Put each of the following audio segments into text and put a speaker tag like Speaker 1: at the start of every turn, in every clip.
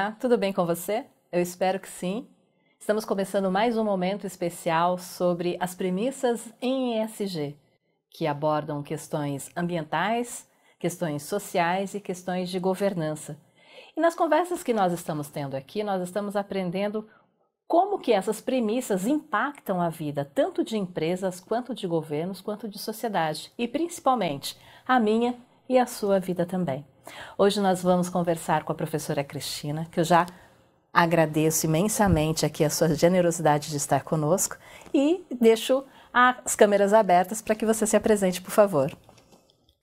Speaker 1: Olá, tudo bem com você? Eu espero que sim. Estamos começando mais um momento especial sobre as premissas em ESG, que abordam questões ambientais, questões sociais e questões de governança. E nas conversas que nós estamos tendo aqui, nós estamos aprendendo como que essas premissas impactam a vida tanto de empresas, quanto de governos, quanto de sociedade e principalmente a minha e a sua vida também. Hoje nós vamos conversar com a professora Cristina, que eu já agradeço imensamente aqui a sua generosidade de estar conosco e deixo as câmeras abertas para que você se apresente, por favor.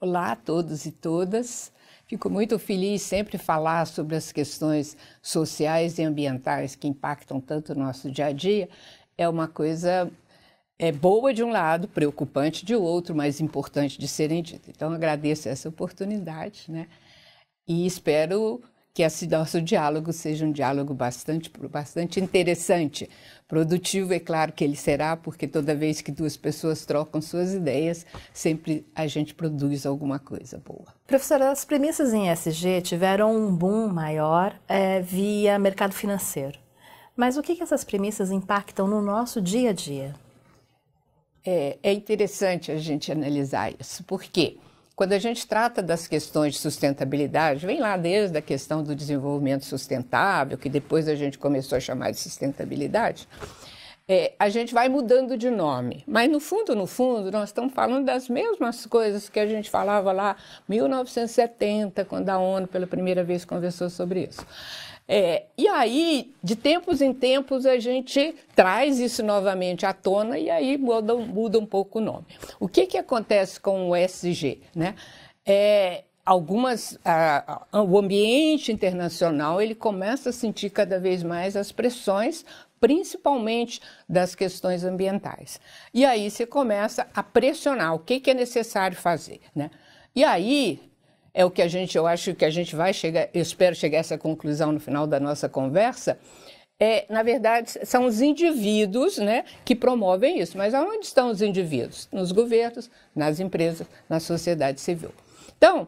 Speaker 2: Olá a todos e todas. Fico muito feliz sempre falar sobre as questões sociais e ambientais que impactam tanto o nosso dia a dia. É uma coisa boa de um lado, preocupante de outro, mas importante de serem ditas. Então, agradeço essa oportunidade, né? E espero que esse nosso diálogo seja um diálogo bastante interessante. Produtivo, é claro que ele será, porque toda vez que duas pessoas trocam suas ideias, sempre a gente produz alguma coisa boa.
Speaker 1: Professora, as premissas em ESG tiveram um boom maior via mercado financeiro. Mas o que essas premissas impactam no nosso dia a dia?
Speaker 2: É interessante a gente analisar isso, porque quando a gente trata das questões de sustentabilidade, vem lá desde a questão do desenvolvimento sustentável, que depois a gente começou a chamar de sustentabilidade, a gente vai mudando de nome. Mas no fundo, nós estamos falando das mesmas coisas que a gente falava lá em 1970, quando a ONU pela primeira vez conversou sobre isso. E aí, de tempos em tempos, a gente traz isso novamente à tona e aí muda um pouco o nome. O que acontece com o ESG, né? O ambiente internacional ele começa a sentir cada vez mais as pressões, principalmente das questões ambientais. E aí você começa a pressionar o que é necessário fazer, né? E aí é o que eu acho que a gente vai chegar, eu espero chegar a essa conclusão no final da nossa conversa, na verdade, são os indivíduos, né, que promovem isso. Mas aonde estão os indivíduos? Nos governos, nas empresas, na sociedade civil. Então,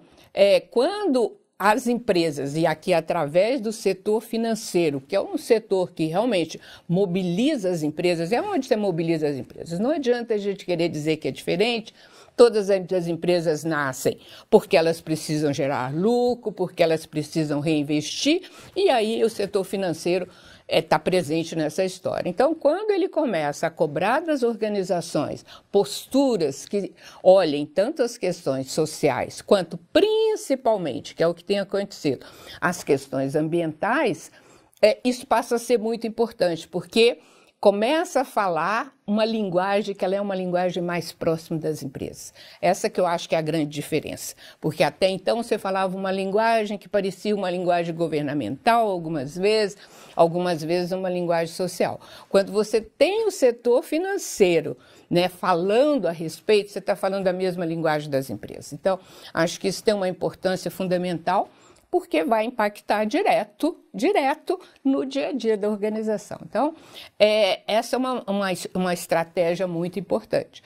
Speaker 2: quando as empresas, e aqui através do setor financeiro, que é um setor que realmente mobiliza as empresas, é onde você mobiliza as empresas. Não adianta a gente querer dizer que é diferente. Todas as empresas nascem porque elas precisam gerar lucro, porque elas precisam reinvestir, e aí o setor financeiro está presente nessa história. Então, quando ele começa a cobrar das organizações posturas que olhem tanto as questões sociais, quanto principalmente, que é o que tem acontecido, as questões ambientais, isso passa a ser muito importante, porque começa a falar uma linguagem que ela é uma linguagem mais próxima das empresas. Essa que eu acho que é a grande diferença. Porque até então você falava uma linguagem que parecia uma linguagem governamental algumas vezes uma linguagem social. Quando você tem o setor financeiro, né, falando a respeito, você está falando a mesma linguagem das empresas. Então, acho que isso tem uma importância fundamental, porque vai impactar direto no dia a dia da organização. Então, essa é uma estratégia muito importante.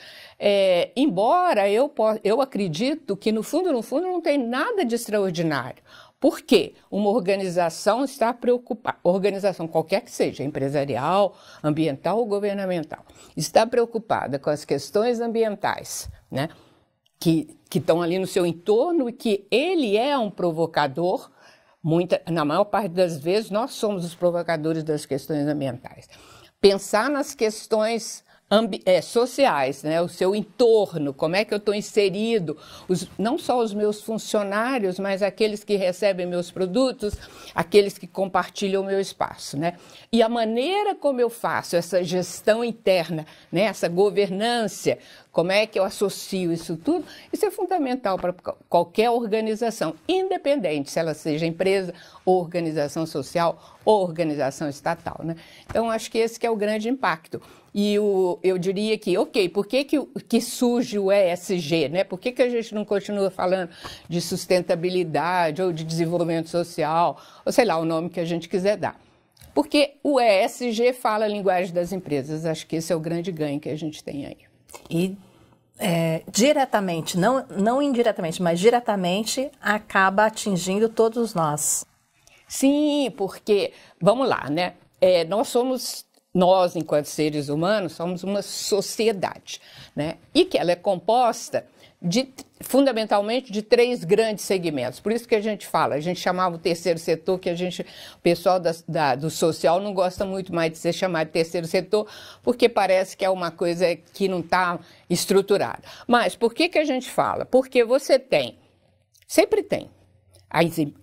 Speaker 2: Embora eu acredito que, no fundo, não tem nada de extraordinário. Por quê? Uma organização está preocupada, organização qualquer que seja, empresarial, ambiental ou governamental, está preocupada com as questões ambientais, né? Que estão ali no seu entorno e que ele é um provocador, na maior parte das vezes nós somos os provocadores das questões ambientais. Pensar nas questões sociais, né? O seu entorno, como é que eu estou inserido, não só os meus funcionários, mas aqueles que recebem meus produtos, aqueles que compartilham o meu espaço, né? E a maneira como eu faço essa gestão interna, né? Essa governança, como é que eu associo isso tudo, isso é fundamental para qualquer organização, independente se ela seja empresa, ou organização social, ou organização estatal, né? Então, acho que esse que é o grande impacto. E eu diria que, por que surge o ESG, né? Por que a gente não continua falando de sustentabilidade ou de desenvolvimento social, ou sei lá, o nome que a gente quiser dar? Porque o ESG fala a linguagem das empresas. Acho que esse é o grande ganho que a gente tem aí.
Speaker 1: E diretamente, não indiretamente, mas diretamente, acaba atingindo todos nós.
Speaker 2: Sim, porque, vamos lá, né? Nós, enquanto seres humanos, somos uma sociedade, né? E que ela é composta fundamentalmente de 3 grandes segmentos. Por isso que a gente chamava o terceiro setor, o pessoal do social não gosta muito mais de ser chamado de terceiro setor, porque parece que é uma coisa que não está estruturada. Mas por que a gente fala? Porque sempre tem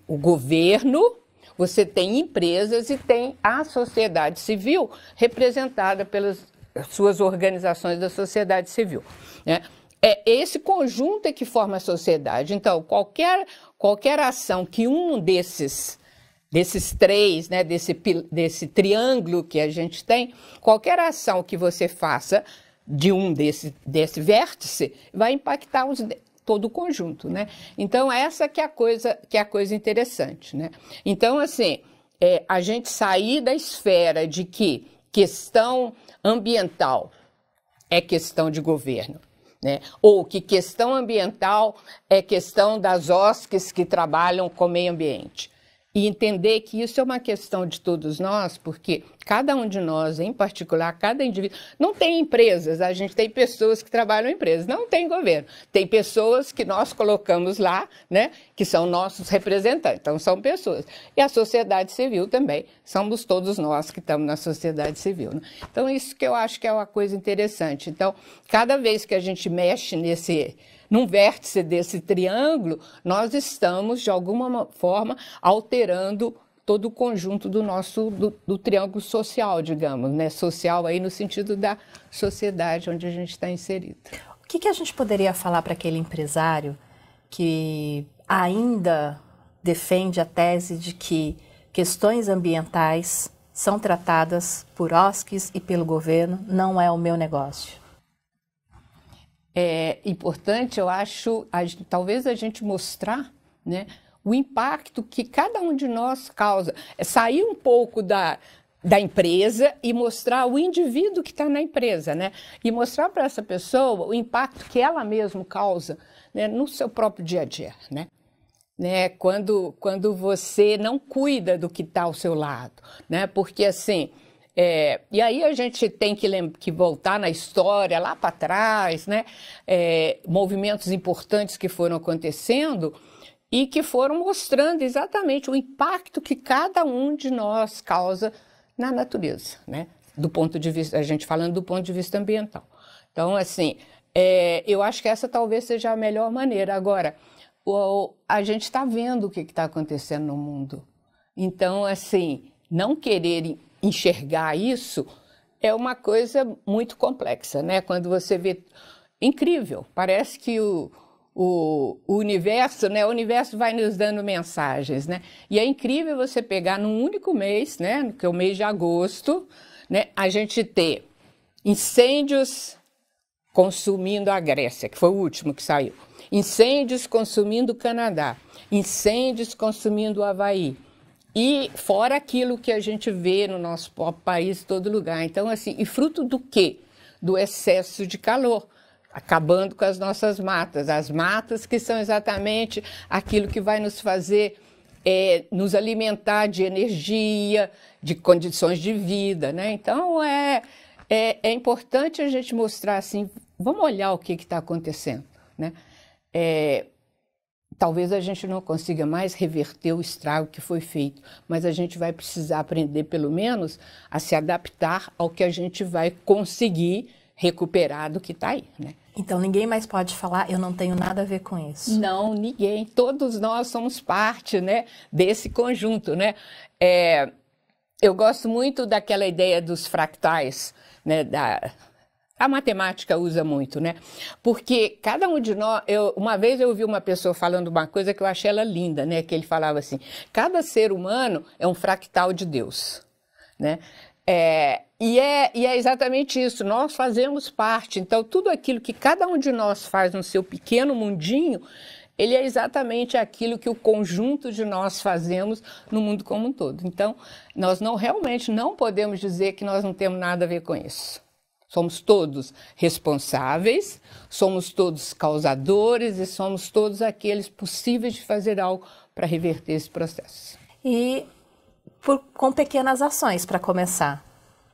Speaker 2: o governo, você tem empresas e tem a sociedade civil representada pelas suas organizações da sociedade civil, né? É esse conjunto é que forma a sociedade. Então, qualquer ação que um desses 3, né, desse triângulo que a gente tem, qualquer ação que você faça desse vértice vai impactar todo o conjunto, né? Então, essa que é a coisa interessante, né? Então, assim, a gente sair da esfera de que questão ambiental é questão de governo, né? Ou que questão ambiental é questão das OSCs que trabalham com o meio ambiente. E entender que isso é uma questão de todos nós, porque cada um de nós, em particular, cada indivíduo... Não tem empresas, a gente tem pessoas que trabalham em empresas, não tem governo. Tem pessoas que nós colocamos lá, né, que são nossos representantes, então são pessoas. E a sociedade civil também, somos todos nós que estamos na sociedade civil, né? Então, isso que eu acho que é uma coisa interessante. Então, cada vez que a gente mexe num vértice desse triângulo, nós estamos, de alguma forma, alterando todo o conjunto do triângulo social, digamos, né? Social aí no sentido da sociedade onde a gente está inserido.
Speaker 1: O que a gente poderia falar para aquele empresário que ainda defende a tese de que questões ambientais são tratadas por OSCs e pelo governo, não é o meu negócio?
Speaker 2: É importante, eu acho, talvez a gente mostrar, né, o impacto que cada um de nós causa. Sair um pouco da empresa e mostrar o indivíduo que está na empresa, né? E mostrar para essa pessoa o impacto que ela mesma causa, né, no seu próprio dia a dia, né? Quando você não cuida do que está ao seu lado, né? Porque assim... e aí a gente tem que voltar na história, lá para trás, né? Movimentos importantes que foram acontecendo e que foram mostrando exatamente o impacto que cada um de nós causa na natureza, né? Do ponto de vista, a gente falando do ponto de vista ambiental. Então, assim, eu acho que essa talvez seja a melhor maneira. Agora, a gente está vendo o que está acontecendo no mundo. Então, assim, não querer enxergar isso é uma coisa muito complexa, né? Quando você vê... Incrível, parece que o universo, né? O universo vai nos dando mensagens, né? E é incrível você pegar num único mês, né? Que é o mês de agosto, né? A gente ter incêndios consumindo a Grécia, que foi o último que saiu. Incêndios consumindo o Canadá. Incêndios consumindo o Havaí. E fora aquilo que a gente vê no nosso próprio país, em todo lugar. Então, assim, e fruto do quê? Do excesso de calor, acabando com as nossas matas. As matas que são exatamente aquilo que vai nos fazer nos alimentar de energia, de condições de vida, né? Então, é importante a gente mostrar assim, vamos olhar o que está acontecendo, né? Talvez a gente não consiga mais reverter o estrago que foi feito, mas a gente vai precisar aprender, pelo menos, a se adaptar ao que a gente vai conseguir recuperar do que está aí, né?
Speaker 1: Então, ninguém mais pode falar, eu não tenho nada a ver com isso.
Speaker 2: Não, ninguém. Todos nós somos parte, né, desse conjunto, né? Eu gosto muito daquela ideia dos fractais, né, a matemática usa muito, né? Porque cada um de nós... Uma vez eu ouvi uma pessoa falando uma coisa que eu achei ela linda, né? Que ele falava assim, cada ser humano é um fractal de Deus, né? E é exatamente isso, nós fazemos parte. Então, tudo aquilo que cada um de nós faz no seu pequeno mundinho, ele é exatamente aquilo que o conjunto de nós fazemos no mundo como um todo. Então, nós realmente não podemos dizer que nós não temos nada a ver com isso. Somos todos responsáveis, somos todos causadores e somos todos aqueles possíveis de fazer algo para reverter esse processo.
Speaker 1: E com pequenas ações para começar,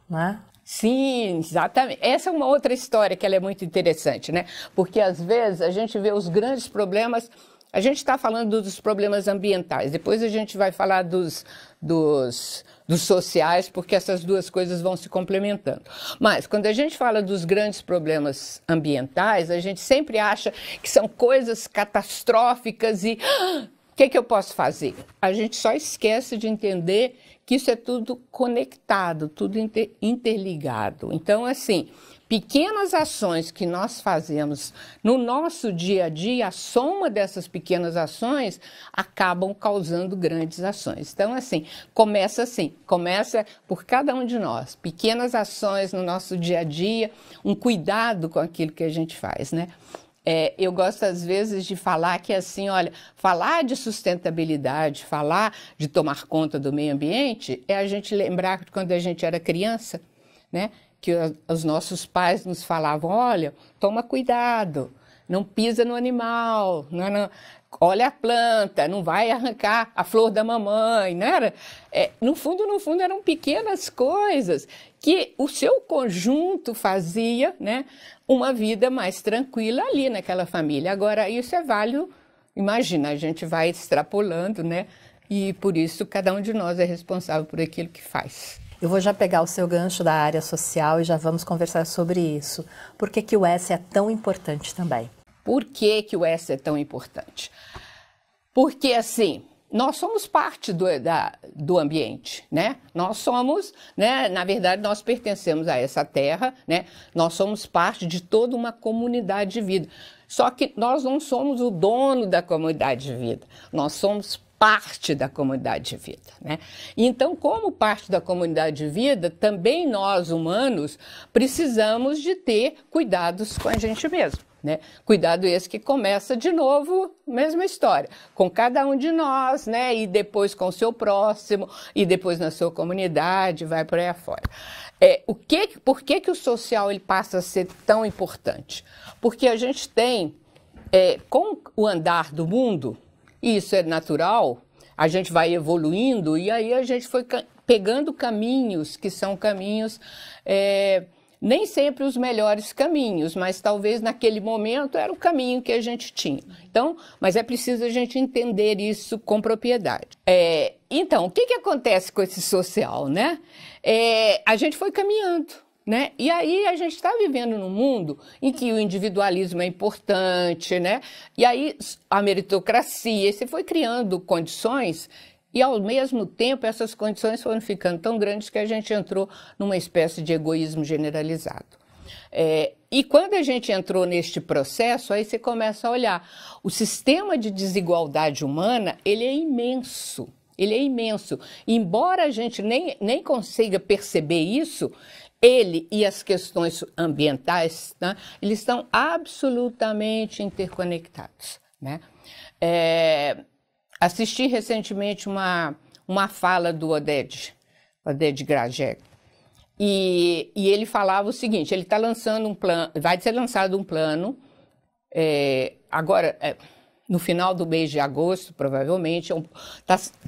Speaker 1: né?
Speaker 2: Sim, exatamente. Essa é uma outra história que ela é muito interessante, né? Porque às vezes a gente vê os grandes problemas. A gente está falando dos problemas ambientais, depois a gente vai falar dos sociais, porque essas duas coisas vão se complementando. Mas, quando a gente fala dos grandes problemas ambientais, a gente sempre acha que são coisas catastróficas e o que eu posso fazer? A gente só esquece de entender que isso é tudo conectado, tudo interligado. Então, assim, pequenas ações que nós fazemos no nosso dia a dia, a soma dessas pequenas ações acabam causando grandes ações. Então, assim, começa por cada um de nós. Pequenas ações no nosso dia a dia, um cuidado com aquilo que a gente faz, né? Eu gosto, às vezes, de falar que, assim, olha, falar de sustentabilidade, falar de tomar conta do meio ambiente, é a gente lembrar que quando a gente era criança, né, que os nossos pais nos falavam, olha, toma cuidado, não pisa no animal, olha a planta, não vai arrancar a flor da mamãe, não era? No fundo, eram pequenas coisas que o seu conjunto fazia, né, uma vida mais tranquila ali naquela família. Agora, isso é válido, imagina, a gente vai extrapolando, né, e por isso cada um de nós é responsável por aquilo que faz.
Speaker 1: Eu vou já pegar o seu gancho da área social e já vamos conversar sobre isso. Por que que o S é tão importante também?
Speaker 2: Por que que o S é tão importante? Porque, assim, nós somos parte do ambiente, né? Nós somos, né? Na verdade, nós pertencemos a essa terra, né? Nós somos parte de toda uma comunidade de vida. Só que nós não somos o dono da comunidade de vida. Nós somos parte da comunidade de vida, né? Então, como parte da comunidade de vida, também nós, humanos, precisamos de ter cuidados com a gente mesmo, né? Cuidado esse que começa de novo, mesma história, com cada um de nós, né? E depois com o seu próximo, e depois na sua comunidade, vai por aí afora. Por que o social ele passa a ser tão importante? Porque a gente tem, com o andar do mundo, e isso é natural, a gente vai evoluindo e aí a gente foi pegando caminhos que são caminhos, nem sempre os melhores caminhos, mas talvez naquele momento era o caminho que a gente tinha. Então, mas é preciso a gente entender isso com propriedade. Então, o que acontece com esse social, né? A gente foi caminhando. Né? E aí a gente está vivendo num mundo em que o individualismo é importante, né? E aí a meritocracia, você foi criando condições e ao mesmo tempo essas condições foram ficando tão grandes que a gente entrou numa espécie de egoísmo generalizado. E quando a gente entrou neste processo, aí você começa a olhar, o sistema de desigualdade humana, ele é imenso. Ele é imenso. Embora a gente nem consiga perceber isso, ele e as questões ambientais, né, eles estão absolutamente interconectados, né? Assisti recentemente uma fala do Oded Grajew, e ele falava o seguinte, ele está lançando um plano, vai ser lançado um plano, agora, no final do mês de agosto, provavelmente,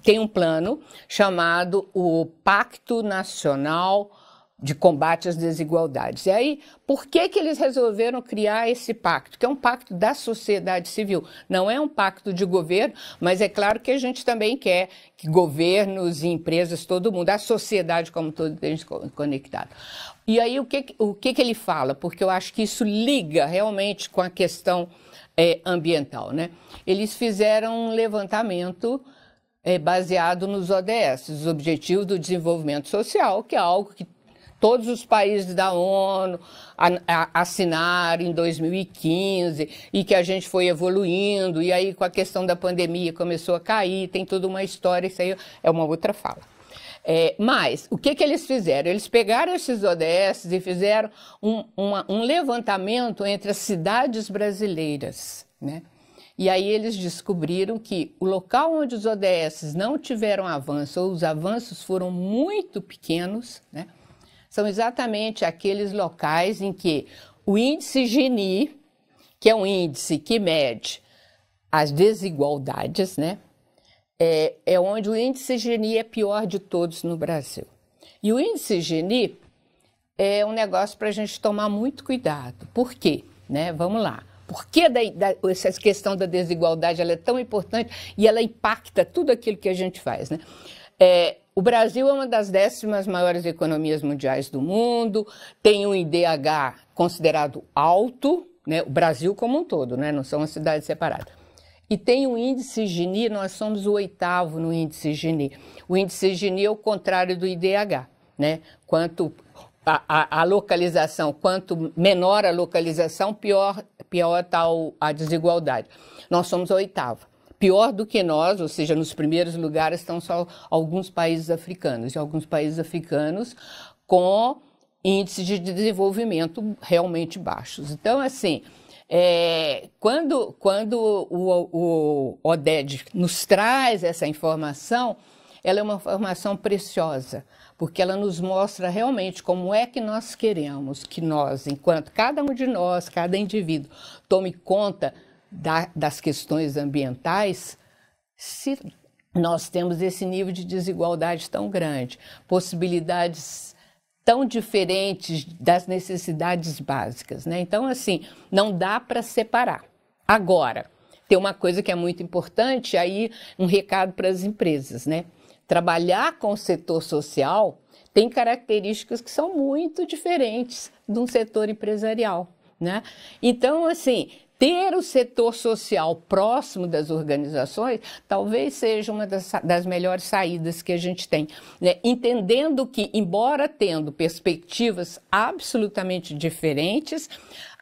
Speaker 2: tem um plano chamado o Pacto Nacional de Combate às Desigualdades. E aí, por que eles resolveram criar esse pacto? Que é um pacto da sociedade civil. Não é um pacto de governo, mas é claro que a gente também quer que governos e empresas, todo mundo, a sociedade como todo, esteja conectado. E aí, o que ele fala? Porque eu acho que isso liga realmente com a questão ambiental, né? Eles fizeram um levantamento baseado nos ODS, os Objetivos do Desenvolvimento Social, que é algo que todos os países da ONU assinaram em 2015 e que a gente foi evoluindo, e aí com a questão da pandemia começou a cair, tem toda uma história, isso aí é uma outra fala. Mas o que eles fizeram? Eles pegaram esses ODS e fizeram um levantamento entre as cidades brasileiras, né? E aí eles descobriram que o local onde os ODS não tiveram avanço, ou os avanços foram muito pequenos, né, são exatamente aqueles locais em que o índice Gini, que é um índice que mede as desigualdades, né, é onde o índice Gini é pior de todos no Brasil. E o índice Gini é um negócio para a gente tomar muito cuidado. Por quê? Né? Vamos lá. Por que essa questão da desigualdade ela é tão importante e ela impacta tudo aquilo que a gente faz, né? O Brasil é uma das 10ª maiores economias mundiais do mundo, tem um IDH considerado alto, né? O Brasil como um todo, né? Não são uma cidade separada. E tem um índice Gini, nós somos o 8º no índice Gini. O índice Gini é o contrário do IDH, né? Quanto a localização, quanto menor a localização, pior está a desigualdade. Nós somos a 8ª. Pior do que nós, ou seja, nos primeiros lugares estão só alguns países africanos, e alguns países africanos com índices de desenvolvimento realmente baixos. Então, assim, quando o ODED nos traz essa informação, ela é uma informação preciosa, porque ela nos mostra realmente como é que nós queremos que nós, enquanto cada um de nós, cada indivíduo, tome conta das questões ambientais, se nós temos esse nível de desigualdade tão grande, possibilidades tão diferentes das necessidades básicas, né? Então, assim, não dá para separar. Agora, tem uma coisa que é muito importante, aí um recado para as empresas, né? Trabalhar com o setor social tem características que são muito diferentes de um setor empresarial, né? Então, assim, ter o setor social próximo das organizações talvez seja uma das melhores saídas que a gente tem, né? Entendendo que, embora tendo perspectivas absolutamente diferentes,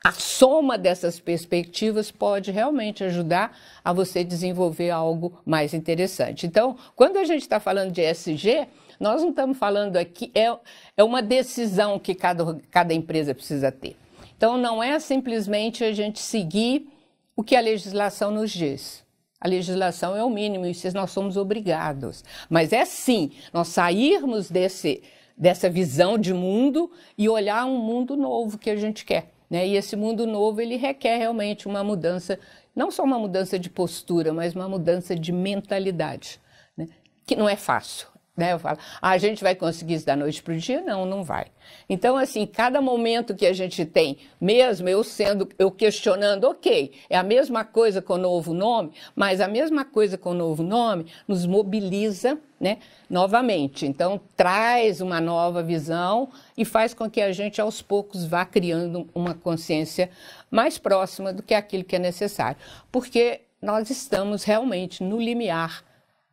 Speaker 2: a soma dessas perspectivas pode realmente ajudar a você desenvolver algo mais interessante. Então, quando a gente está falando de ESG, nós não estamos falando aqui, é uma decisão que cada empresa precisa ter. Então, não é simplesmente a gente seguir o que a legislação nos diz. A legislação é o mínimo, e nós somos obrigados. Mas é sim, nós sairmos dessa visão de mundo e olhar um mundo novo que a gente quer, né? E esse mundo novo, ele requer realmente uma mudança, não só uma mudança de postura, mas uma mudança de mentalidade, né? Que não é fácil. Né? Eu falo, a gente vai conseguir isso da noite para o dia? Não, não vai. Então, assim, cada momento que a gente tem, mesmo eu questionando, ok, é a mesma coisa com o novo nome, mas a mesma coisa com o novo nome nos mobiliza, né, novamente. Então, traz uma nova visão e faz com que a gente, aos poucos, vá criando uma consciência mais próxima do que aquilo que é necessário. Porque nós estamos realmente no limiar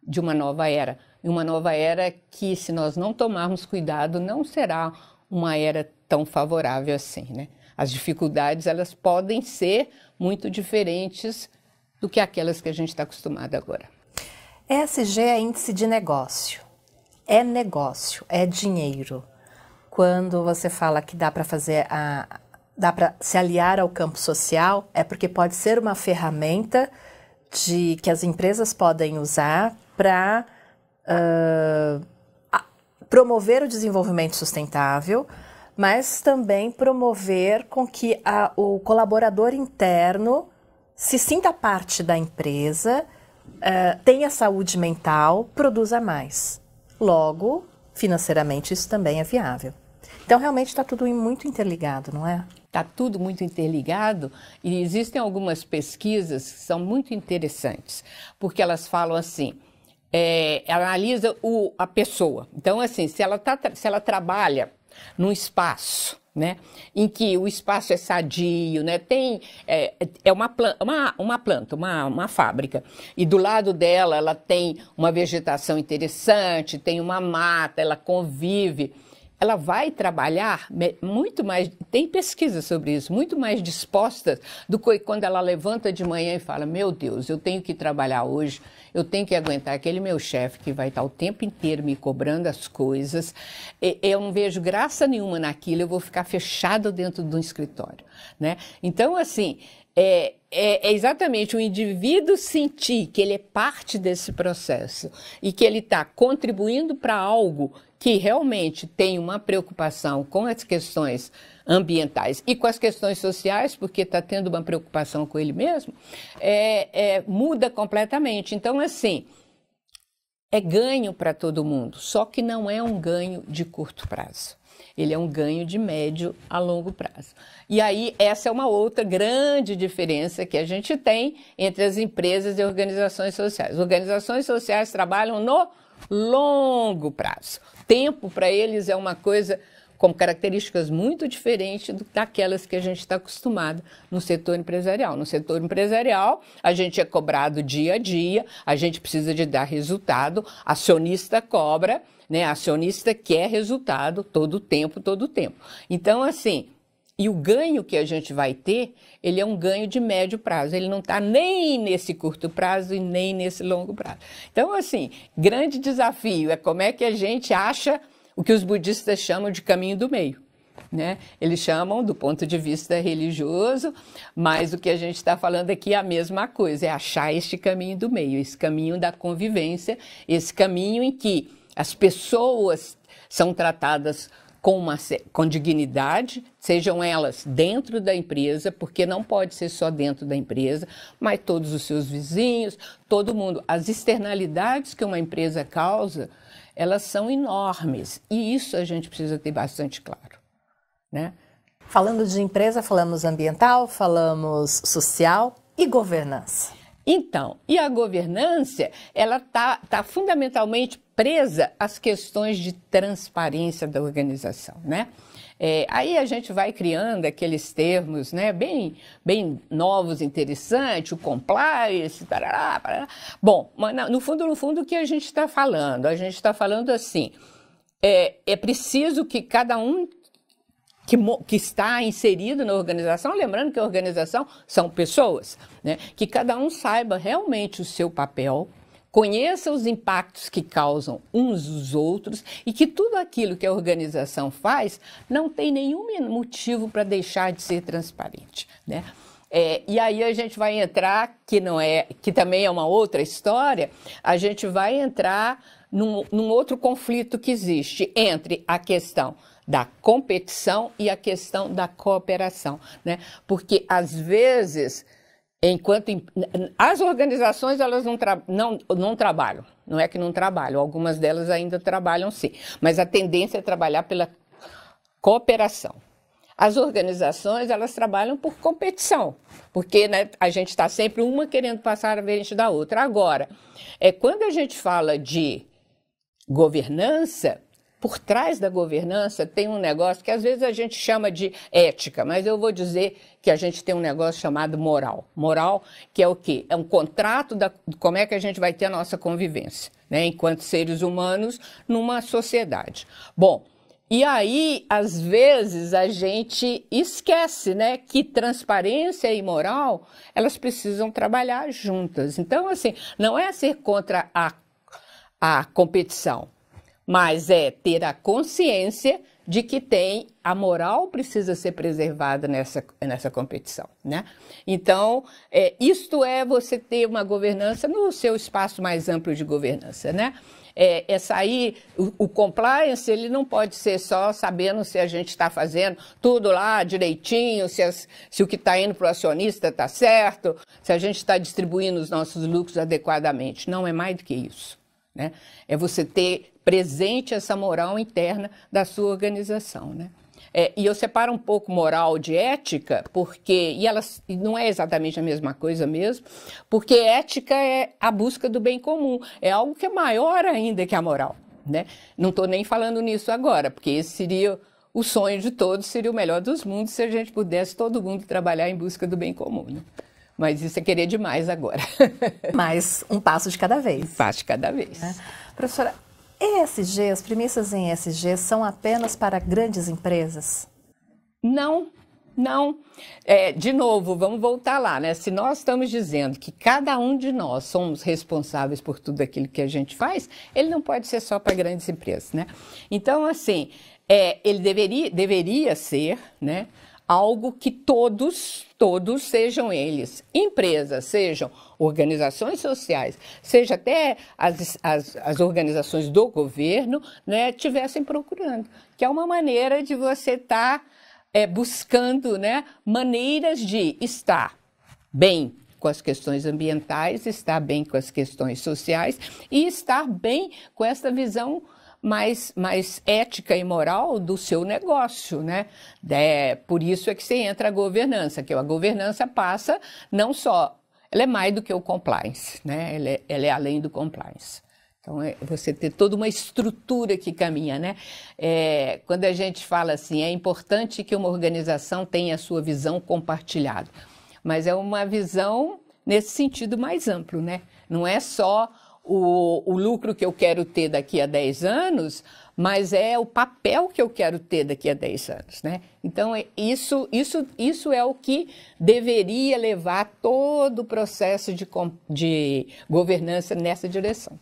Speaker 2: de uma nova era. E uma nova era que, se nós não tomarmos cuidado, não será uma era tão favorável assim, né? As dificuldades, elas podem ser muito diferentes do que aquelas que a gente está acostumado agora.
Speaker 1: ESG é índice de negócio, é dinheiro. Quando você fala que dá para se aliar ao campo social, é porque pode ser uma ferramenta que as empresas podem usar para promover o desenvolvimento sustentável, mas também promover com que o colaborador interno se sinta parte da empresa, tenha saúde mental, produza mais. Logo, financeiramente, isso também é viável. Então, realmente está tudo muito interligado, não é?
Speaker 2: Está tudo muito interligado e existem algumas pesquisas que são muito interessantes, porque elas falam assim, analisa a pessoa. Então, assim, se ela trabalha num espaço, né, em que o espaço é sadio, né, uma planta, uma fábrica, e do lado dela ela tem uma vegetação interessante, tem uma mata, ela convive, ela vai trabalhar muito mais, tem pesquisa sobre isso, muito mais disposta do que quando ela levanta de manhã e fala, meu Deus, eu tenho que trabalhar hoje, eu tenho que aguentar aquele meu chefe que vai estar o tempo inteiro me cobrando as coisas, eu não vejo graça nenhuma naquilo, eu vou ficar fechado dentro de um escritório, né? Então, assim, é exatamente o indivíduo sentir que ele é parte desse processo e que ele está contribuindo para algo que realmente tem uma preocupação com as questões ambientais e com as questões sociais, porque está tendo uma preocupação com ele mesmo, muda completamente. Então, assim, é ganho para todo mundo, só que não é um ganho de curto prazo. Ele é um ganho de médio a longo prazo. E aí, essa é uma outra grande diferença que a gente tem entre as empresas e organizações sociais. Organizações sociais trabalham no longo prazo. Tempo para eles é uma coisa com características muito diferentes daquelas que a gente está acostumado no setor empresarial. No setor empresarial, a gente é cobrado dia a dia, a gente precisa de dar resultado, acionista cobra, né? Acionista quer resultado todo o tempo, todo o tempo. Então, assim, e o ganho que a gente vai ter, ele é um ganho de médio prazo, ele não está nem nesse curto prazo e nem nesse longo prazo. Então, assim, grande desafio é como é que a gente acha o que os budistas chamam de caminho do meio, né? Eles chamam do ponto de vista religioso, mas o que a gente está falando aqui é a mesma coisa, é achar este caminho do meio, esse caminho da convivência, esse caminho em que as pessoas são tratadas com dignidade, sejam elas dentro da empresa, porque não pode ser só dentro da empresa, mas todos os seus vizinhos, todo mundo. As externalidades que uma empresa causa, elas são enormes, e isso a gente precisa ter bastante claro, né?
Speaker 1: Falando de empresa, falamos ambiental, falamos social e governança.
Speaker 2: Então, e a governança, ela tá fundamentalmente presa às questões de transparência da organização, né? Aí a gente vai criando aqueles termos, né, bem novos, interessantes, o compliance, tarará, tarará. Bom, mas no fundo, o que a gente está falando? A gente está falando assim, é preciso que cada um que está inserido na organização, lembrando que a organização são pessoas, né, que cada um saiba realmente o seu papel, conheça os impactos que causam uns dos outros e que tudo aquilo que a organização faz não tem nenhum motivo para deixar de ser transparente, né? E aí a gente vai entrar, que também é uma outra história, a gente vai entrar num outro conflito que existe entre a questão da competição e a questão da cooperação, né? Porque às vezes, as organizações elas não trabalham, não é que não trabalham, algumas delas ainda trabalham sim, mas a tendência é trabalhar pela cooperação. As organizações elas trabalham por competição, porque, né, a gente está sempre uma querendo passar a frente da outra. Agora, quando a gente fala de governança, por trás da governança tem um negócio que às vezes a gente chama de ética, mas eu vou dizer que a gente tem um negócio chamado moral. Moral, que é o quê? É um contrato de como é que a gente vai ter a nossa convivência, né, enquanto seres humanos numa sociedade. Bom, e aí, às vezes, a gente esquece, né, que transparência e moral, elas precisam trabalhar juntas. Então, assim, não é ser contra a competição, mas é ter a consciência de que a moral precisa ser preservada nessa competição, né? Então, isto é você ter uma governança no seu espaço mais amplo de governança, né? O compliance, ele não pode ser só sabendo se a gente está fazendo tudo lá direitinho, se o que está indo para o acionista está certo, se a gente está distribuindo os nossos lucros adequadamente. Não é mais do que isso, né? É você ter presente essa moral interna da sua organização, né? E eu separo um pouco moral de ética, e elas não é exatamente a mesma coisa mesmo, porque ética é a busca do bem comum, é algo que é maior ainda que a moral, né? Não estou nem falando nisso agora, porque esse seria o sonho de todos, seria o melhor dos mundos se a gente pudesse todo mundo trabalhar em busca do bem comum, né? Mas isso é querer demais agora.
Speaker 1: Mas um passo de cada vez. Um
Speaker 2: passo de cada vez.
Speaker 1: Professora, ESG, as premissas em ESG são apenas para grandes empresas?
Speaker 2: Não. De novo, vamos voltar lá, né? Se nós estamos dizendo que cada um de nós somos responsáveis por tudo aquilo que a gente faz, ele não pode ser só para grandes empresas, né? Então, assim, ele deveria ser, né, algo que todos sejam eles, empresas, sejam organizações sociais, seja até as organizações do governo, né, tivessem procurando, que é uma maneira de você estar buscando, né, maneiras de estar bem com as questões ambientais, estar bem com as questões sociais e estar bem com essa visão mais ética e moral do seu negócio, né? Por isso é que você entra a governança, que a governança passa não só, ela é mais do que o compliance, né? Ela é além do compliance. Então, você ter toda uma estrutura que caminha, né? Quando a gente fala assim, é importante que uma organização tenha a sua visão compartilhada, mas é uma visão nesse sentido mais amplo, né? Não é só o lucro que eu quero ter daqui a 10 anos, mas é o papel que eu quero ter daqui a 10 anos, né? Então, isso é o que deveria levar todo o processo de governança nessa direção.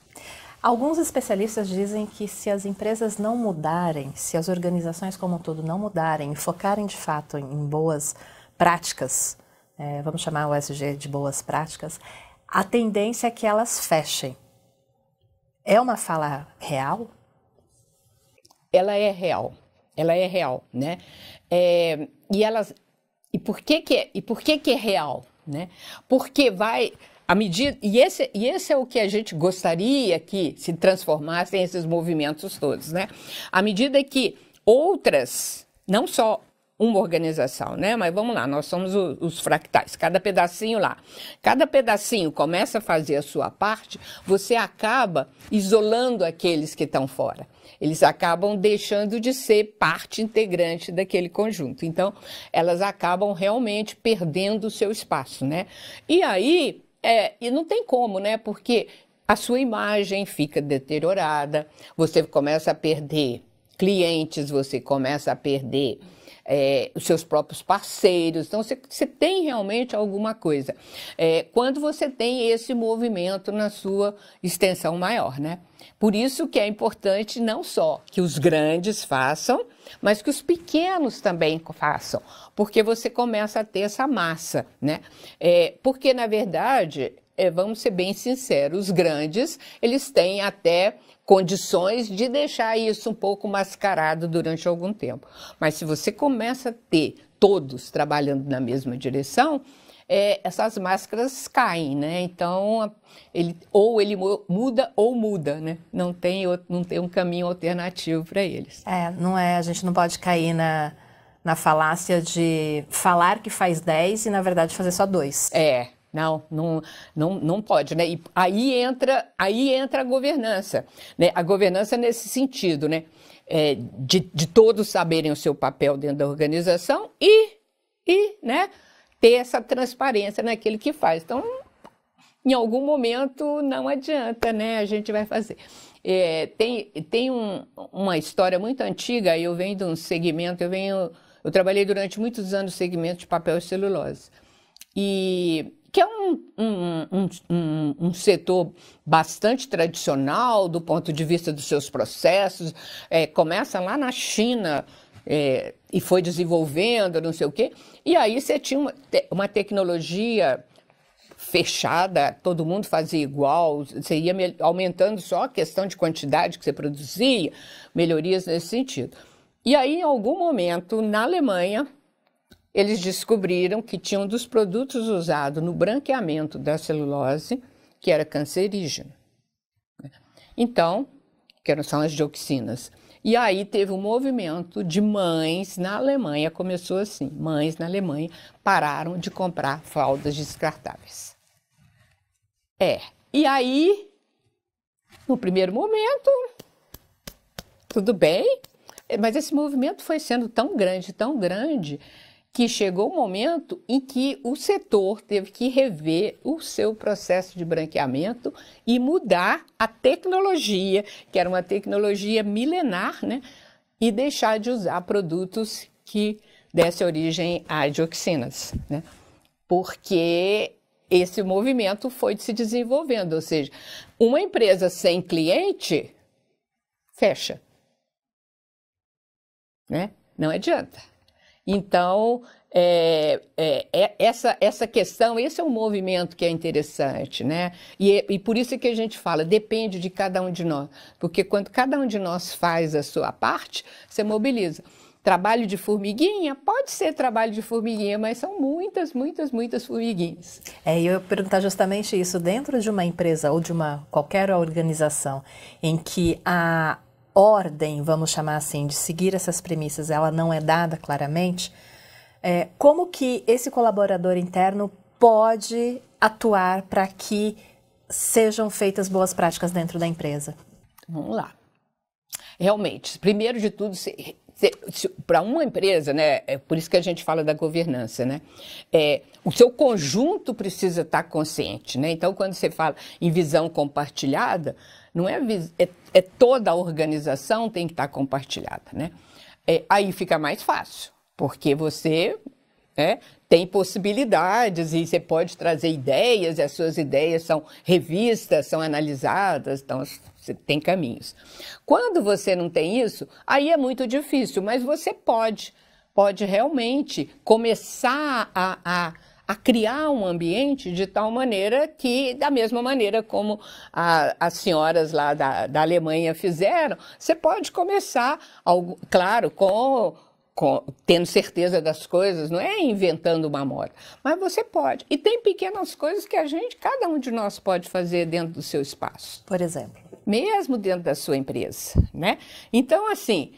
Speaker 1: Alguns especialistas dizem que se as empresas não mudarem, se as organizações como um todo não mudarem e focarem de fato em boas práticas, vamos chamar o ESG de boas práticas, a tendência é que elas fechem. É uma fala real?
Speaker 2: Ela é real, né? E por que é real, né? Porque vai à medida, e esse é o que a gente gostaria que se transformassem esses movimentos todos, né? À medida que outras, não só uma organização, né? Mas vamos lá, nós somos os fractais, cada pedacinho lá. Cada pedacinho começa a fazer a sua parte, você acaba isolando aqueles que estão fora. Eles acabam deixando de ser parte integrante daquele conjunto. Então, elas acabam realmente perdendo o seu espaço, né? E aí, e não tem como, né? Porque a sua imagem fica deteriorada, você começa a perder clientes, você começa a perder os seus próprios parceiros. Então, você tem realmente alguma coisa. Quando você tem esse movimento na sua extensão maior, né? Por isso que é importante não só que os grandes façam, mas que os pequenos também façam, porque você começa a ter essa massa, né? Porque, na verdade, vamos ser bem sinceros, os grandes, eles têm até condições de deixar isso um pouco mascarado durante algum tempo. Mas se você começa a ter todos trabalhando na mesma direção, essas máscaras caem, né? Então, ele muda ou muda, né? Não tem um caminho alternativo para eles.
Speaker 1: A gente não pode cair na falácia de falar que faz 10 e, na verdade, fazer só 2.
Speaker 2: Não pode, né? E aí entra a governança, né? A governança nesse sentido, né? De todos saberem o seu papel dentro da organização e né, ter essa transparência naquele que faz. Então, em algum momento, não adianta, né? A gente vai fazer. Tem uma história muito antiga, eu venho de um segmento, eu trabalhei durante muitos anos no segmento de papel e celulose. Que é um setor bastante tradicional do ponto de vista dos seus processos, começa lá na China e foi desenvolvendo, não sei o quê, e aí você tinha uma tecnologia fechada, todo mundo fazia igual, você ia aumentando só a questão de quantidade que você produzia, melhorias nesse sentido. E aí, em algum momento, na Alemanha, eles descobriram que tinha um dos produtos usados no branqueamento da celulose que era cancerígeno. Então, que são as dioxinas. E aí teve um movimento de mães na Alemanha, começou assim, mães na Alemanha pararam de comprar fraldas descartáveis. E aí, no primeiro momento, tudo bem, mas esse movimento foi sendo tão grande, que chegou um momento em que o setor teve que rever o seu processo de branqueamento e mudar a tecnologia, que era uma tecnologia milenar, né? E deixar de usar produtos que dessem origem a dioxinas, né? Porque esse movimento foi se desenvolvendo, ou seja, uma empresa sem cliente fecha, né? Não adianta. Então, essa questão, esse é um movimento que é interessante, né? E por isso que a gente fala, depende de cada um de nós, porque quando cada um de nós faz a sua parte, você mobiliza. Trabalho de formiguinha? Pode ser trabalho de formiguinha, mas são muitas, muitas, muitas formiguinhas.
Speaker 1: E eu ia perguntar justamente isso, dentro de uma empresa ou de uma qualquer organização em que a ordem, vamos chamar assim, de seguir essas premissas, ela não é dada claramente, como que esse colaborador interno pode atuar para que sejam feitas boas práticas dentro da empresa?
Speaker 2: Vamos lá. Realmente, primeiro de tudo, para uma empresa, né, é por isso que a gente fala da governança, né, o seu conjunto precisa estar consciente, né, então quando você fala em visão compartilhada, não é toda a organização tem que estar compartilhada, né, aí fica mais fácil, porque você tem possibilidades e você pode trazer ideias e as suas ideias são revistas, são analisadas, então você tem caminhos. Quando você não tem isso, aí é muito difícil, mas você pode realmente começar a criar um ambiente de tal maneira que, da mesma maneira como as senhoras lá da Alemanha fizeram, você pode começar, claro, tendo certeza das coisas, não é inventando uma moda, mas você pode. E tem pequenas coisas que cada um de nós pode fazer dentro do seu espaço.
Speaker 1: Por exemplo?
Speaker 2: Mesmo dentro da sua empresa, né? Então, assim,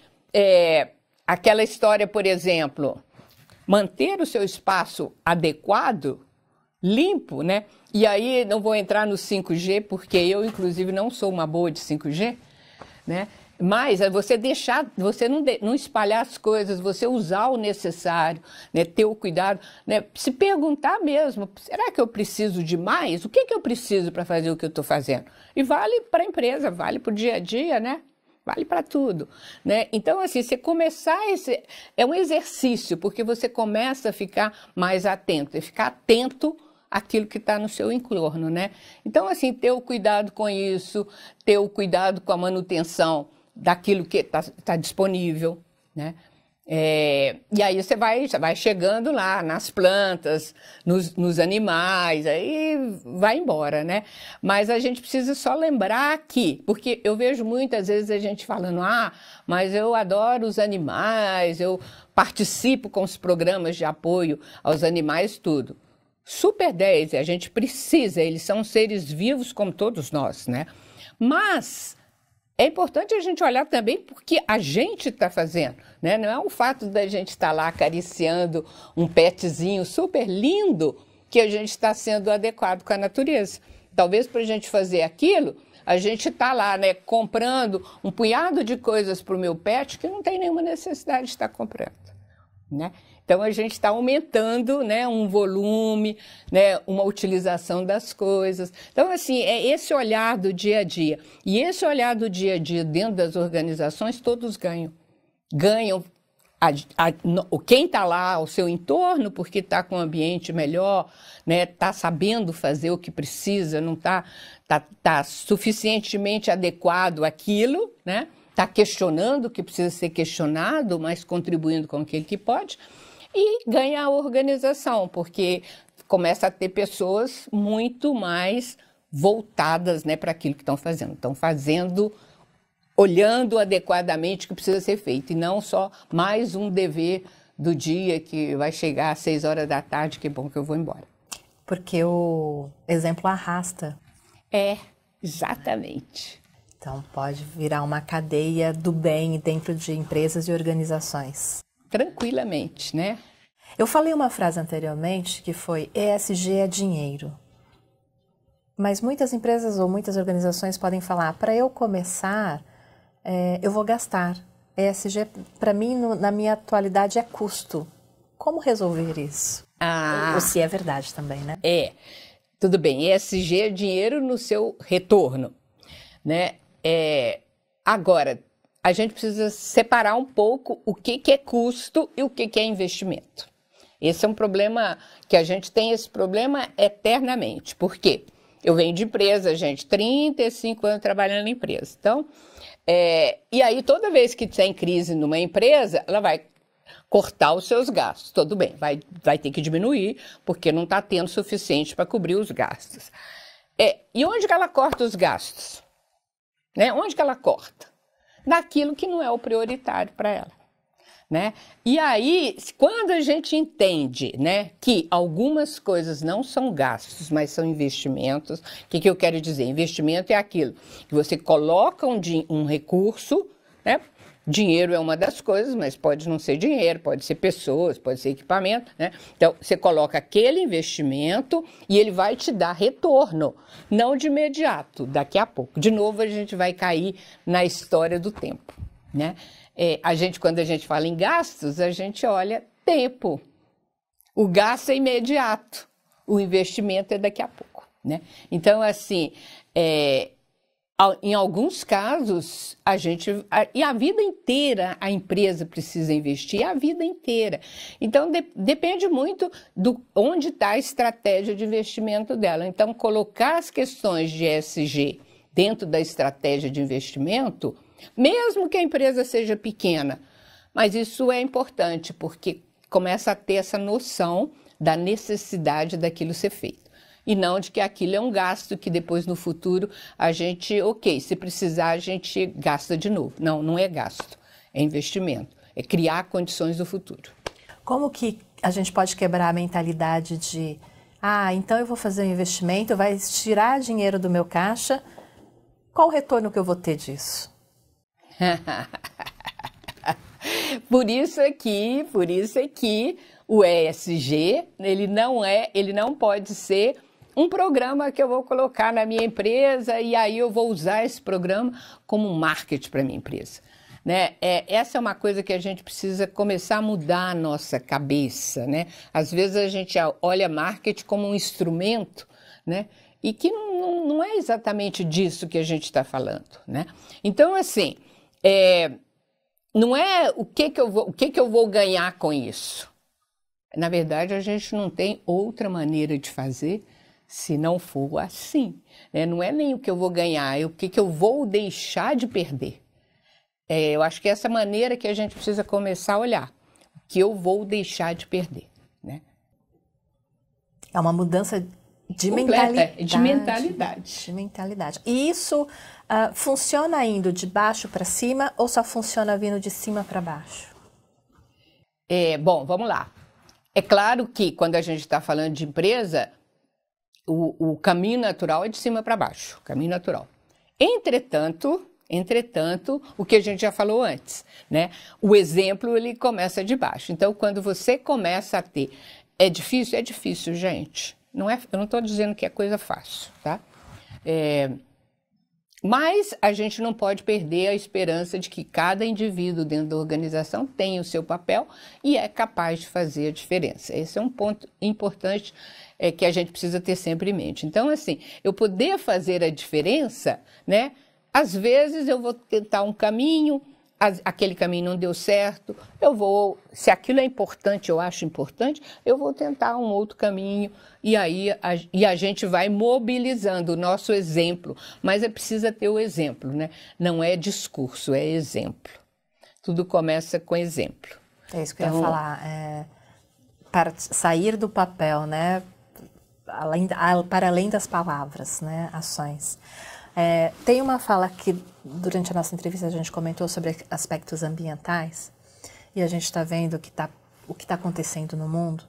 Speaker 2: aquela história, por exemplo, manter o seu espaço adequado, limpo, né? E aí, não vou entrar no 5G, porque eu, inclusive, não sou uma boa de 5G, né? Mas você não espalhar as coisas, você usar o necessário, né, ter o cuidado, né, se perguntar mesmo, será que eu preciso de mais? O que eu preciso para fazer o que eu estou fazendo? E vale para a empresa, vale para o dia a dia, né? Vale para tudo, né? Então, assim, você começar é um exercício, porque você começa a ficar mais atento, e ficar atento àquilo que está no seu entorno, né? Então, assim, ter o cuidado com isso, ter o cuidado com a manutenção daquilo que está disponível, né? E aí você vai chegando lá nas plantas, nos animais, aí vai embora, né? Mas a gente precisa só lembrar que, porque eu vejo muitas vezes a gente falando, mas eu adoro os animais, eu participo com os programas de apoio aos animais, tudo. Super 10, a gente precisa, eles são seres vivos como todos nós, né? Mas é importante a gente olhar também porque a gente está fazendo, né? Não é o fato da gente estar lá acariciando um petzinho super lindo que a gente está sendo adequado com a natureza. Talvez para a gente fazer aquilo, a gente está lá, né, comprando um punhado de coisas para o meu pet que não tem nenhuma necessidade de estar comprando, né? Então, a gente está aumentando, né, um volume, né, uma utilização das coisas. Então, assim, é esse olhar do dia a dia. E esse olhar do dia a dia dentro das organizações, todos ganham. Ganham quem está lá ao seu entorno, porque está com um ambiente melhor, né, está sabendo fazer o que precisa, não está suficientemente adequado àquilo, né, está questionando o que precisa ser questionado, mas contribuindo com aquilo que pode. E ganha a organização, porque começa a ter pessoas muito mais voltadas, né, para aquilo que estão fazendo. Estão fazendo, olhando adequadamente o que precisa ser feito, e não só mais um dever do dia que vai chegar às 6 horas da tarde, que bom que eu vou embora.
Speaker 1: Porque o exemplo arrasta.
Speaker 2: Exatamente.
Speaker 1: Então pode virar uma cadeia do bem dentro de empresas e organizações.
Speaker 2: Tranquilamente, né?
Speaker 1: Eu falei uma frase anteriormente que foi ESG é dinheiro. Mas muitas empresas ou muitas organizações podem falar, para eu começar, eu vou gastar. ESG, para mim, na minha atualidade, é custo. Como resolver isso? Ou se é verdade também, né?
Speaker 2: Tudo bem, ESG é dinheiro no seu retorno, né? Agora, a gente precisa separar um pouco o que é custo e o que é investimento. Esse é um problema que a gente tem esse problema eternamente. Por quê? Eu venho de empresa, gente, 35 anos trabalhando em empresa. Então, e aí toda vez que tem crise numa empresa, ela vai cortar os seus gastos. Tudo bem, vai ter que diminuir, porque não está tendo suficiente para cobrir os gastos. E onde que ela corta os gastos? Né? Onde que ela corta? Naquilo que não é o prioritário para ela. né? E aí, quando a gente entende, né, que algumas coisas não são gastos, mas são investimentos, o que eu quero dizer? Investimento é aquilo que você coloca um recurso, né? Dinheiro é uma das coisas, mas pode não ser dinheiro, pode ser pessoas, pode ser equipamento, né? Então, você coloca aquele investimento e ele vai te dar retorno, não de imediato, daqui a pouco. De novo, a gente vai cair na história do tempo, né? Quando a gente fala em gastos, a gente olha tempo. O gasto é imediato, o investimento é daqui a pouco, né? Então, assim, em alguns casos, e a vida inteira a empresa precisa investir, a vida inteira. Então, depende muito onde está a estratégia de investimento dela. Então, colocar as questões de ESG dentro da estratégia de investimento, mesmo que a empresa seja pequena, mas isso é importante, porque começa a ter essa noção da necessidade daquilo ser feito. E não de que aquilo é um gasto que depois no futuro a gente, se precisar a gente gasta de novo. Não, não é gasto, é investimento, é criar condições do futuro.
Speaker 1: Como que a gente pode quebrar a mentalidade de, então eu vou fazer um investimento, vai tirar dinheiro do meu caixa, qual o retorno que eu vou ter disso?
Speaker 2: Por isso é que o ESG, ele não pode ser um programa que eu vou colocar na minha empresa e aí eu vou usar esse programa como um marketing para a minha empresa, né? Essa é uma coisa que a gente precisa começar a mudar a nossa cabeça, né? Às vezes a gente olha marketing como um instrumento, né? E que não é exatamente disso que a gente está falando, né? Então, assim, não é o que eu vou ganhar com isso. Na verdade, a gente não tem outra maneira de fazer se não for assim, né? Não é nem o que eu vou ganhar, é o que eu vou deixar de perder. Eu acho que é essa maneira que a gente precisa começar a olhar, o que eu vou deixar de perder, né?
Speaker 1: É uma mudança de
Speaker 2: mentalidade.
Speaker 1: De mentalidade. E isso funciona indo de baixo para cima ou só funciona vindo de cima para baixo?
Speaker 2: Bom, vamos lá. É claro que quando a gente está falando de empresa, o caminho natural é de cima para baixo, caminho natural. Entretanto, o que a gente já falou antes, né? O exemplo, ele começa de baixo. Então, quando você começa a ter... É difícil, gente. Eu não estou dizendo que é coisa fácil, tá? Mas a gente não pode perder a esperança de que cada indivíduo dentro da organização tem o seu papel e é capaz de fazer a diferença. Esse é um ponto importante que a gente precisa ter sempre em mente. Então, assim, eu poder fazer a diferença, né? Às vezes eu vou tentar um caminho, aquele caminho não deu certo, se aquilo é importante, eu acho importante, eu vou tentar um outro caminho e aí a gente vai mobilizando o nosso exemplo, mas precisa ter o exemplo, né? Não é discurso, é exemplo. Tudo começa com exemplo.
Speaker 1: É isso que eu ia falar, para sair do papel, né? Para além das palavras, né? Ações. Tem uma fala que, durante a nossa entrevista, a gente comentou sobre aspectos ambientais e a gente está vendo o que está acontecendo no mundo.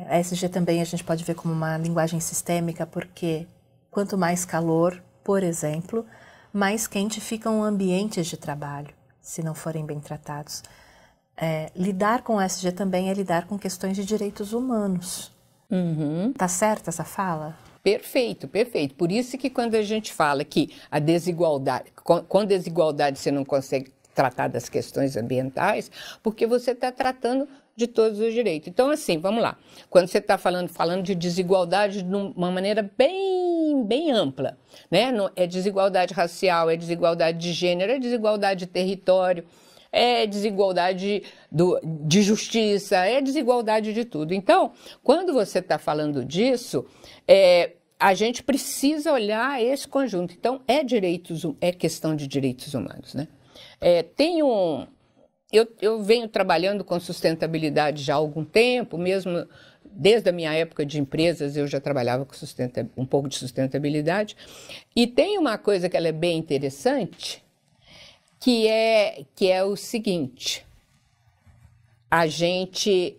Speaker 1: A ESG também a gente pode ver como uma linguagem sistêmica, porque quanto mais calor, por exemplo, mais quente ficam ambientes de trabalho, se não forem bem tratados. Lidar com o ESG também é lidar com questões de direitos humanos. Tá certa essa fala?
Speaker 2: Perfeito, perfeito. Por isso que quando a gente fala que a desigualdade, com desigualdade você não consegue tratar das questões ambientais, porque você está tratando de todos os direitos. Então, assim, vamos lá. Quando você está falando de desigualdade de uma maneira bem ampla, né? É desigualdade racial, é desigualdade de gênero, é desigualdade de território, é desigualdade de justiça, é desigualdade de tudo. Então, quando você está falando disso, a gente precisa olhar esse conjunto. Então, é questão de direitos humanos, né? Eu venho trabalhando com sustentabilidade já há algum tempo, mesmo desde a minha época de empresas eu já trabalhava com um pouco de sustentabilidade. E tem uma coisa que ela é bem interessante, que é o seguinte: a gente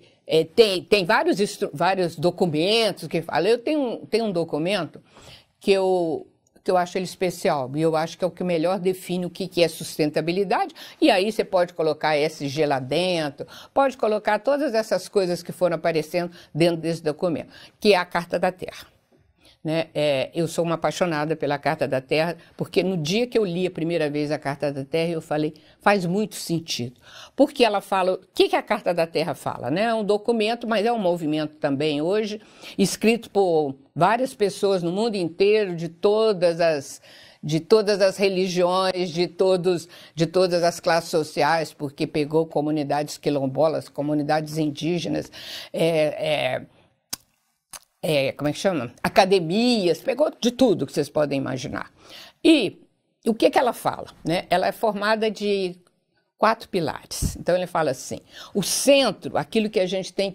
Speaker 2: tem vários documentos que falam. Eu tenho um documento que eu acho ele especial, e eu acho que é o que melhor define o que é sustentabilidade, e aí você pode colocar ESG lá dentro, pode colocar todas essas coisas que foram aparecendo dentro desse documento, que é a Carta da Terra. Né? Eu sou uma apaixonada pela Carta da Terra, porque no dia que eu li a primeira vez a Carta da Terra, eu falei, faz muito sentido. Porque ela fala, o que a Carta da Terra fala? Né? É um documento, mas é um movimento também hoje, escrito por várias pessoas no mundo inteiro, de todas as religiões, de todas as classes sociais, porque pegou comunidades quilombolas, comunidades indígenas, como é que chama? Academias, pegou de tudo que vocês podem imaginar. E o que ela fala? Né? Ela é formada de 4 pilares. Então, ele fala assim, o centro, aquilo que a gente tem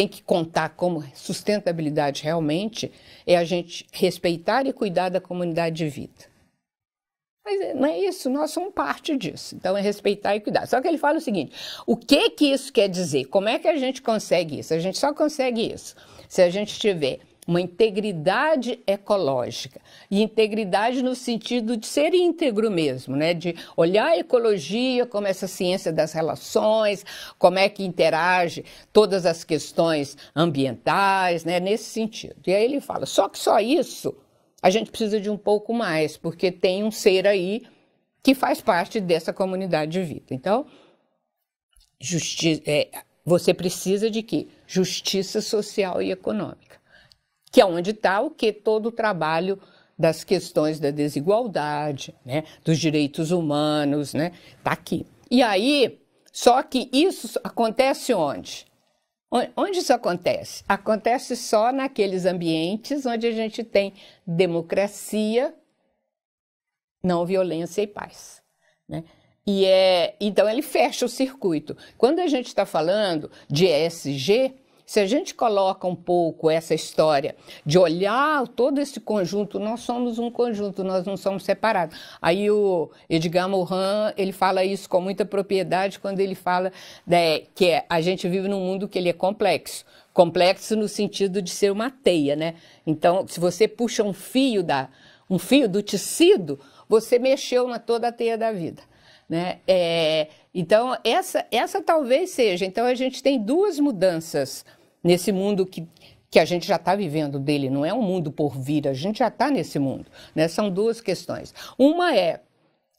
Speaker 2: que contar como sustentabilidade realmente, é a gente respeitar e cuidar da comunidade de vida. Mas não é isso, nós somos parte disso. Então, é respeitar e cuidar. Só que ele fala o seguinte, o que isso quer dizer? Como é que a gente consegue isso? A gente só consegue isso se a gente tiver uma integridade ecológica. E integridade no sentido de ser íntegro mesmo, né? De olhar a ecologia como essa ciência das relações, como é que interage todas as questões ambientais, né? Nesse sentido. E aí ele fala, só que só isso a gente precisa de um pouco mais, porque tem um ser aí que faz parte dessa comunidade de vida. Então, você precisa de quê? Justiça social e econômica, que é onde está todo o trabalho das questões da desigualdade, né? Dos direitos humanos, né? Está aqui. E aí, só que isso acontece onde? Onde isso acontece? Acontece só naqueles ambientes onde a gente tem democracia, não violência e paz, né? Então, ele fecha o circuito. Quando a gente está falando de ESG, se a gente coloca um pouco essa história de olhar todo esse conjunto, nós somos um conjunto, nós não somos separados. Aí o Edgar Morin, ele fala isso com muita propriedade quando ele fala que a gente vive num mundo que ele é complexo. Complexo no sentido de ser uma teia, né? Então, se você puxa um fio do tecido, você mexeu na toda a teia da vida. Né? Então, essa talvez seja. Então, a gente tem 2 mudanças nesse mundo que a gente já está vivendo dele. Não é um mundo por vir, a gente já está nesse mundo. Né? São 2 questões. Uma é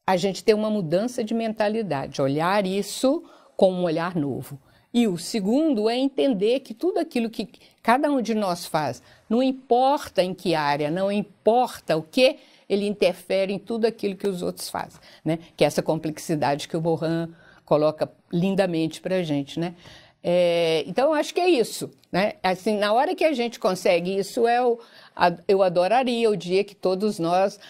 Speaker 2: a gente ter uma mudança de mentalidade, olhar isso com um olhar novo. E o segundo é entender que tudo aquilo que cada um de nós faz, não importa em que área, não importa o que, ele interfere em tudo aquilo que os outros fazem, né? Que é essa complexidade que o Morin coloca lindamente para a gente, né? Então, eu acho que é isso, né? Assim, na hora que a gente consegue isso, eu adoraria o dia que todos nós...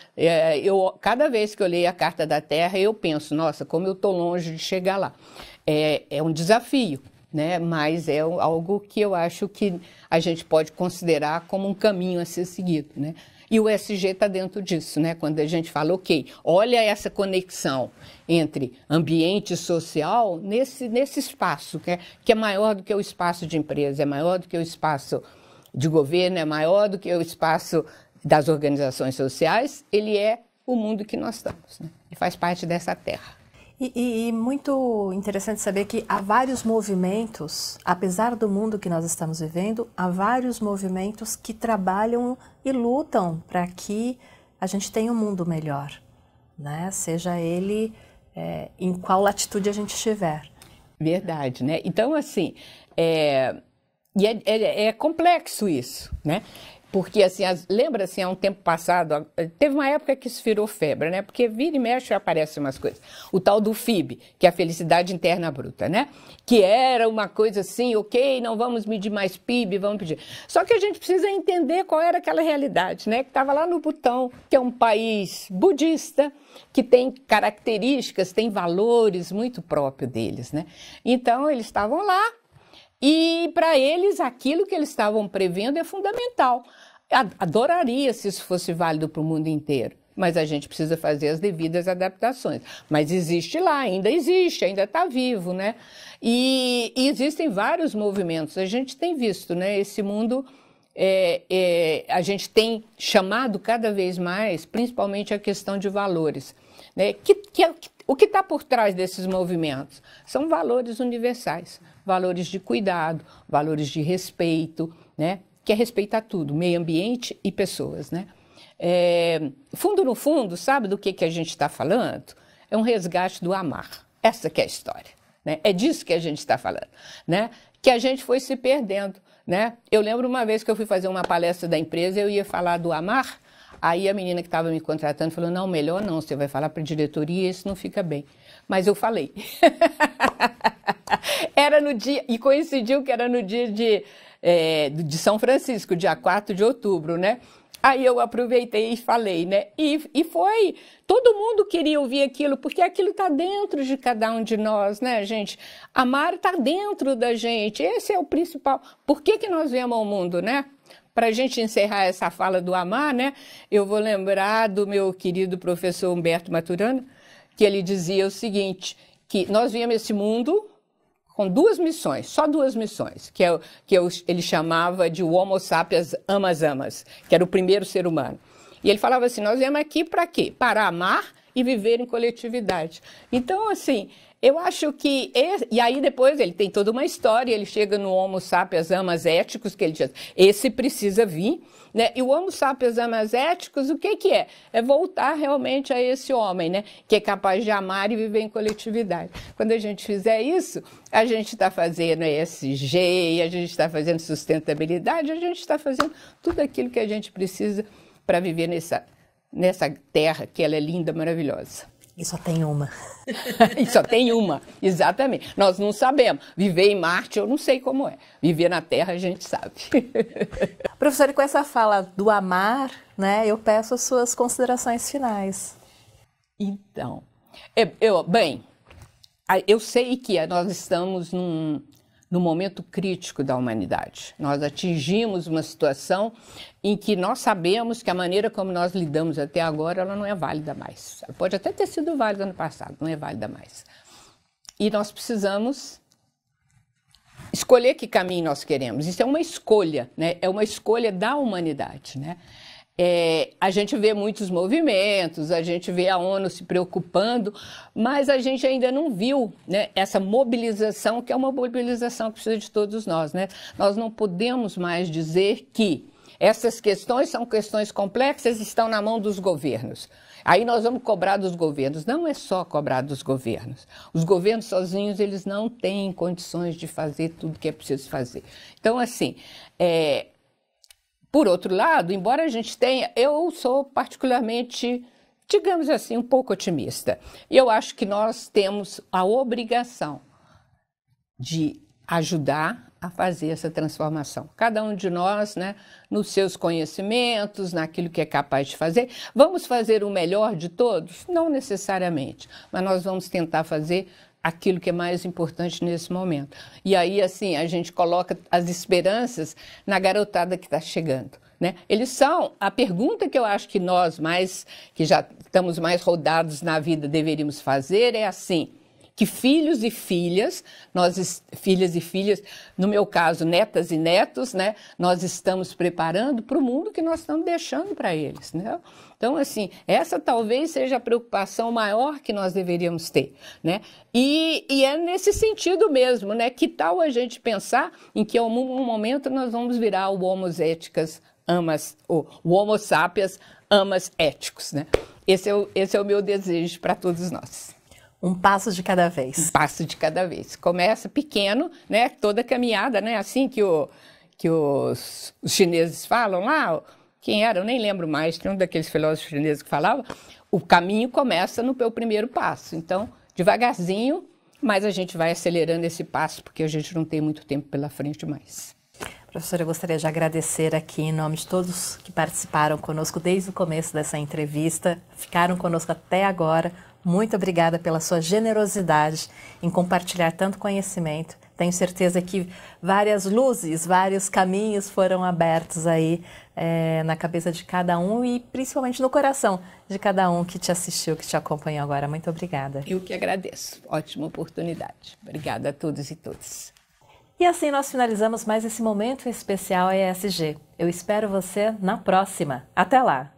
Speaker 2: cada vez que eu leio a Carta da Terra, eu penso, nossa, como eu estou longe de chegar lá. É um desafio, né? Mas é algo que eu acho que a gente pode considerar como um caminho a ser seguido, né? E o ESG está dentro disso, né? Quando a gente fala, ok, olha essa conexão entre ambiente e social nesse espaço, que é maior do que o espaço de empresa, é maior do que o espaço de governo, é maior do que o espaço das organizações sociais, ele é o mundo que nós estamos, né? E faz parte dessa terra.
Speaker 1: E muito interessante saber que há vários movimentos, apesar do mundo que nós estamos vivendo, há vários movimentos que trabalham e lutam para que a gente tenha um mundo melhor, né? Seja ele em qual latitude a gente estiver.
Speaker 2: Verdade, né? Então, assim, é complexo isso, né? Porque, assim, lembra, assim, há um tempo passado, teve uma época que isso virou febre, né? Porque vira e mexe aparecem umas coisas. O tal do FIB, que é a Felicidade Interna Bruta, né? Que era uma coisa assim, ok, não vamos medir mais PIB, vamos pedir. Só que a gente precisa entender qual era aquela realidade, né? Que estava lá no Butão, que é um país budista, que tem características, tem valores muito próprios deles, né? Então, eles estavam lá. E para eles, aquilo que eles estavam prevendo é fundamental. Adoraria se isso fosse válido para o mundo inteiro. mas a gente precisa fazer as devidas adaptações. Mas existe lá, ainda existe, ainda está vivo, né? E existem vários movimentos, a gente tem visto, né? Esse mundo, a gente tem chamado cada vez mais, principalmente a questão de valores, né? O que está por trás desses movimentos? São valores universais, valores de cuidado, valores de respeito, né? Que é respeitar tudo, meio ambiente e pessoas, né? Fundo no fundo, sabe do que a gente está falando? É um resgate do amar. Essa que é a história, né? É disso que a gente está falando, né? Que a gente foi se perdendo, né? Eu lembro uma vez que eu fui fazer uma palestra da empresa, eu ia falar do amar, aí a menina que estava me contratando falou, não, melhor não, você vai falar para a diretoria, isso não fica bem. Mas eu falei. Era no dia, e coincidiu que era no dia de São Francisco, dia 4 de outubro, né? Aí eu aproveitei e falei, né? E foi, todo mundo queria ouvir aquilo, porque aquilo está dentro de cada um de nós, né, gente? Amar está dentro da gente, esse é o principal. Por que nós viemos ao mundo, né? Para a gente encerrar essa fala do amar, né? Eu vou lembrar do meu querido professor Humberto Maturana, que ele dizia o seguinte, que nós viemos a esse mundo com duas missões, só duas missões, ele chamava de o Homo sapiens amas, que era o primeiro ser humano. E ele falava assim, nós viemos aqui para quê? Para amar e viver em coletividade. Então, assim, eu acho que... E aí depois ele tem toda uma história, ele chega no Homo sapiens amas éticos, que ele diz, esse precisa vir, né? E o Homo sapiens amas éticos, o que é? É voltar realmente a esse homem, né? Que é capaz de amar e viver em coletividade. Quando a gente fizer isso, a gente está fazendo ESG, a gente está fazendo sustentabilidade, a gente está fazendo tudo aquilo que a gente precisa para viver nessa terra, que ela é linda, maravilhosa.
Speaker 1: E só tem uma.
Speaker 2: E só tem uma, exatamente. Nós não sabemos. Viver em Marte, eu não sei como é. Viver na Terra, a gente sabe.
Speaker 1: Professora, e com essa fala do amar, né, eu peço as suas considerações finais.
Speaker 2: Então, eu sei que nós estamos num momento crítico da humanidade. Nós atingimos uma situação em que nós sabemos que a maneira como nós lidamos até agora, ela não é válida mais. Ela pode até ter sido válida no passado, não é válida mais. E nós precisamos escolher que caminho nós queremos. Isso é uma escolha, né? É uma escolha da humanidade, né? A gente vê muitos movimentos, a gente vê a ONU se preocupando, mas a gente ainda não viu, né, essa mobilização, que é uma mobilização que precisa de todos nós, né? Nós não podemos mais dizer que essas questões são questões complexas e estão na mão dos governos. Aí nós vamos cobrar dos governos. Não é só cobrar dos governos. Os governos sozinhos, eles não têm condições de fazer tudo que é preciso fazer. Então, assim, por outro lado, embora a gente tenha, eu sou particularmente, digamos assim, um pouco otimista. E eu acho que nós temos a obrigação de ajudar a fazer essa transformação. Cada um de nós, né, nos seus conhecimentos, naquilo que é capaz de fazer. Vamos fazer o melhor de todos? Não necessariamente, mas nós vamos tentar fazer aquilo que é mais importante nesse momento. E aí, assim, a gente coloca as esperanças na garotada que está chegando, né? Eles são, a pergunta que eu acho que nós que já estamos mais rodados na vida, deveríamos fazer é assim, que filhos e filhas, no meu caso, netas e netos, né? Nós estamos preparando para o mundo que nós estamos deixando para eles, né? Então, assim, essa talvez seja a preocupação maior que nós deveríamos ter, né? E é nesse sentido mesmo, né? Que tal a gente pensar em que, em um momento, nós vamos virar o Homo sapiens amas éticos, né? Esse é o meu desejo para todos nós.
Speaker 1: Um passo de cada vez.
Speaker 2: Um passo de cada vez. Começa pequeno, né? Toda caminhada, né? Assim que os chineses falam lá, quem era? Eu nem lembro mais, tem um daqueles filósofos chineses que falava, o caminho começa no primeiro passo. Então, devagarzinho, mas a gente vai acelerando esse passo, porque a gente não tem muito tempo pela frente mais.
Speaker 1: Professora, eu gostaria de agradecer aqui em nome de todos que participaram conosco desde o começo dessa entrevista, ficaram conosco até agora. Muito obrigada pela sua generosidade em compartilhar tanto conhecimento, Tenho certeza que várias luzes, vários caminhos foram abertos aí na cabeça de cada um e principalmente no coração de cada um que te assistiu, que te acompanhou agora. Muito obrigada.
Speaker 2: Eu que agradeço. Ótima oportunidade. Obrigada a todos e todas.
Speaker 1: E assim nós finalizamos mais esse momento especial ESG. Eu espero você na próxima. Até lá!